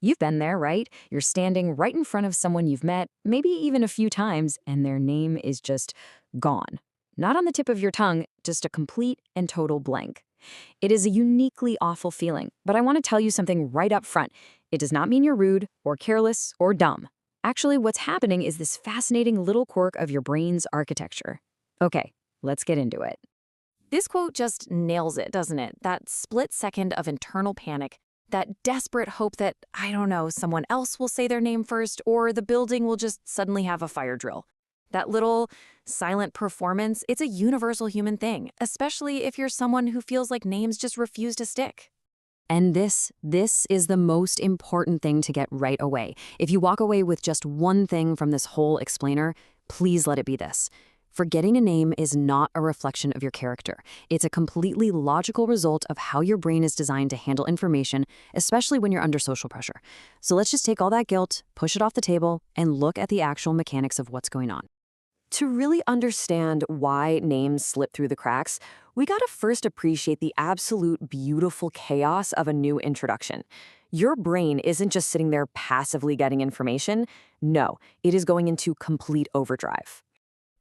You've been there, right? You're standing right in front of someone you've met, maybe even a few times, and their name is just gone. Not on the tip of your tongue, just a complete and total blank. It is a uniquely awful feeling, but I want to tell you something right up front. It does not mean you're rude or careless or dumb. Actually, what's happening is this fascinating little quirk of your brain's architecture. Okay, let's get into it. This quote just nails it, doesn't it? That split second of internal panic, that desperate hope that, I don't know, someone else will say their name first or the building will just suddenly have a fire drill. That little silent performance, it's a universal human thing, especially if you're someone who feels like names just refuse to stick. And this is the most important thing to get right away. If you walk away with just one thing from this whole explainer, please let it be this. Forgetting a name is not a reflection of your character. It's a completely logical result of how your brain is designed to handle information, especially when you're under social pressure. So let's just take all that guilt, push it off the table, and look at the actual mechanics of what's going on. To really understand why names slip through the cracks, we gotta first appreciate the absolute beautiful chaos of a new introduction. Your brain isn't just sitting there passively getting information. No, it is going into complete overdrive.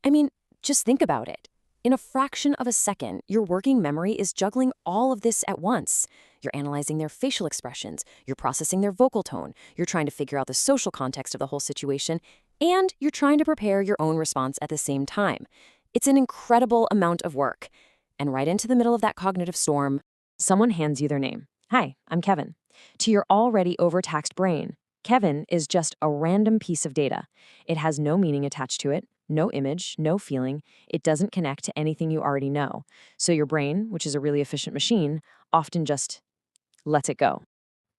I mean, just think about it. In a fraction of a second, your working memory is juggling all of this at once. You're analyzing their facial expressions, you're processing their vocal tone, you're trying to figure out the social context of the whole situation, and you're trying to prepare your own response at the same time. It's an incredible amount of work. And right into the middle of that cognitive storm, someone hands you their name. Hi, I'm Kevin. To your already overtaxed brain, Kevin is just a random piece of data. It has no meaning attached to it, no image, no feeling. It doesn't connect to anything you already know. So your brain, which is a really efficient machine, often just lets it go.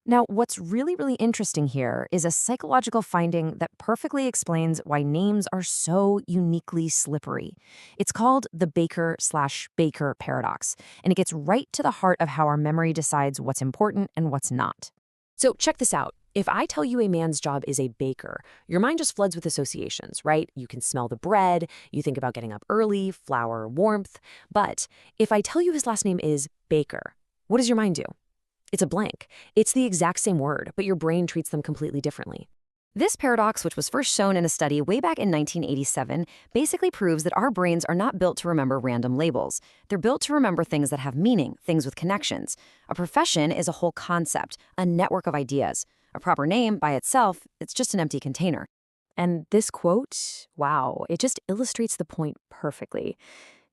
Now, what's really interesting here is a psychological finding that perfectly explains why names are so uniquely slippery. It's called the Baker/Baker paradox, and it gets right to the heart of how our memory decides what's important and what's not. So check this out. If I tell you a man's job is a baker, your mind just floods with associations, right? You can smell the bread, you think about getting up early, flour, warmth. But if I tell you his last name is Baker, what does your mind do? It's a blank. It's the exact same word, but your brain treats them completely differently. This paradox, which was first shown in a study way back in 1987, basically proves that our brains are not built to remember random labels. They're built to remember things that have meaning, things with connections. A profession is a whole concept, a network of ideas. A proper name, by itself, it's just an empty container. And this quote, wow, it just illustrates the point perfectly.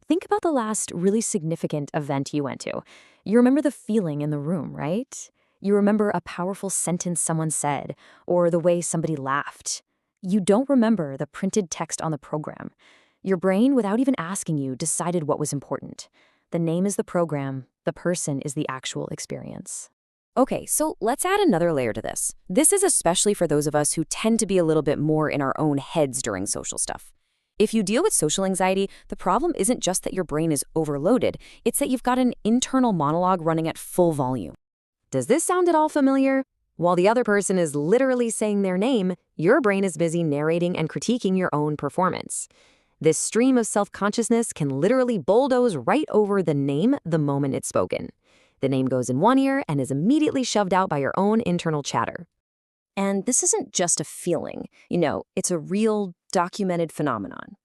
Think about the last really significant event you went to. You remember the feeling in the room, right? You remember a powerful sentence someone said, or the way somebody laughed. You don't remember the printed text on the program. Your brain, without even asking you, decided what was important. The name is the program, the person is the actual experience. Okay, so let's add another layer to this. This is especially for those of us who tend to be a little bit more in our own heads during social stuff. If you deal with social anxiety, the problem isn't just that your brain is overloaded, it's that you've got an internal monologue running at full volume. Does this sound at all familiar? While the other person is literally saying their name, your brain is busy narrating and critiquing your own performance. This stream of self-consciousness can literally bulldoze right over the name the moment it's spoken. The name goes in one ear and is immediately shoved out by your own internal chatter. And this isn't just a feeling, it's a real documented phenomenon.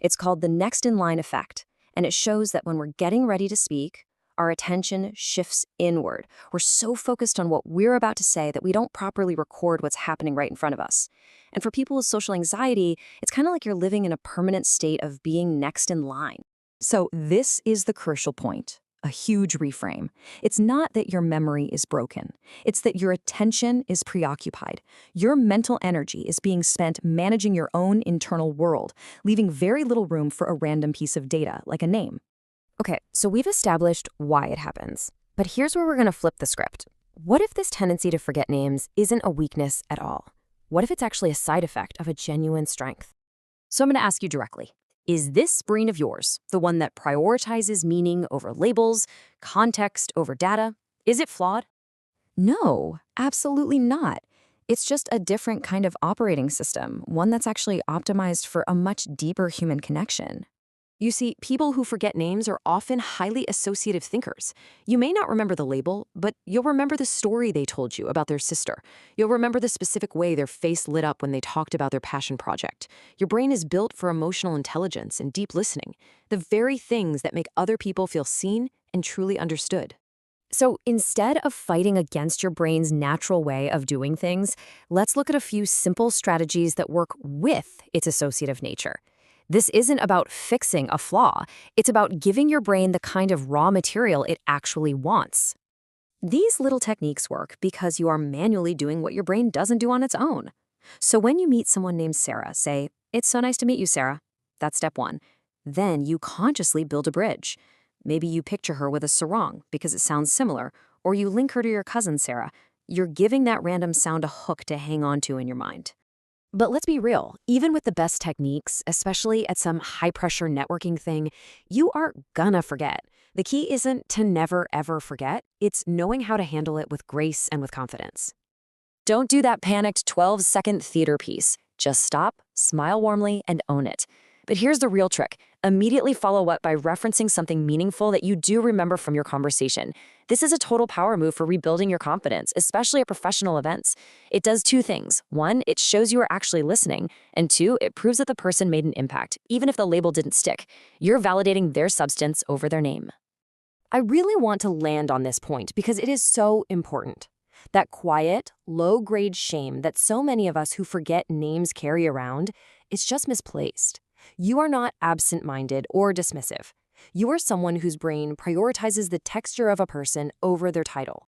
It's called the next in line effect, and it shows that when we're getting ready to speak, our attention shifts inward. We're so focused on what we're about to say that we don't properly record what's happening right in front of us. And for people with social anxiety, it's kind of like you're living in a permanent state of being next in line. So this is the crucial point. A huge reframe. It's not that your memory is broken. It's that your attention is preoccupied. Your mental energy is being spent managing your own internal world, leaving very little room for a random piece of data, like a name. Okay, so we've established why it happens. But here's where we're going to flip the script. What if this tendency to forget names isn't a weakness at all? What if it's actually a side effect of a genuine strength? So I'm going to ask you directly. Is this brain of yours the one that prioritizes meaning over labels, context over data? Is it flawed? No, absolutely not. It's just a different kind of operating system, one that's actually optimized for a much deeper human connection. You see, people who forget names are often highly associative thinkers. You may not remember the label, but you'll remember the story they told you about their sister. You'll remember the specific way their face lit up when they talked about their passion project. Your brain is built for emotional intelligence and deep listening, the very things that make other people feel seen and truly understood. So instead of fighting against your brain's natural way of doing things, let's look at a few simple strategies that work with its associative nature. This isn't about fixing a flaw, it's about giving your brain the kind of raw material it actually wants. These little techniques work because you are manually doing what your brain doesn't do on its own. So when you meet someone named Sarah, say, "It's so nice to meet you, Sarah." That's step one. Then you consciously build a bridge. Maybe you picture her with a sarong because it sounds similar, or you link her to your cousin Sarah. You're giving that random sound a hook to hang on to in your mind. But let's be real, even with the best techniques, especially at some high-pressure networking thing, you are gonna forget. The key isn't to never ever forget, it's knowing how to handle it with grace and with confidence. Don't do that panicked 12-second theater piece. Just stop, smile warmly, and own it. But here's the real trick. Immediately follow up by referencing something meaningful that you do remember from your conversation. This is a total power move for rebuilding your confidence, especially at professional events. It does two things. One, it shows you are actually listening. And two, it proves that the person made an impact, even if the label didn't stick. You're validating their substance over their name. I really want to land on this point because it is so important. That quiet, low-grade shame that so many of us who forget names carry around, it's just misplaced. You are not absent-minded or dismissive. You are someone whose brain prioritizes the texture of a person over their title.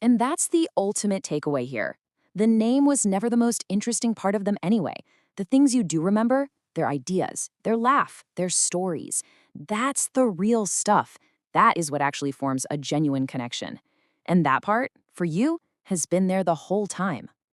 And that's the ultimate takeaway here. The name was never the most interesting part of them anyway. The things you do remember, their ideas, their laugh, their stories. That's the real stuff. That is what actually forms a genuine connection. And that part, for you, has been there the whole time.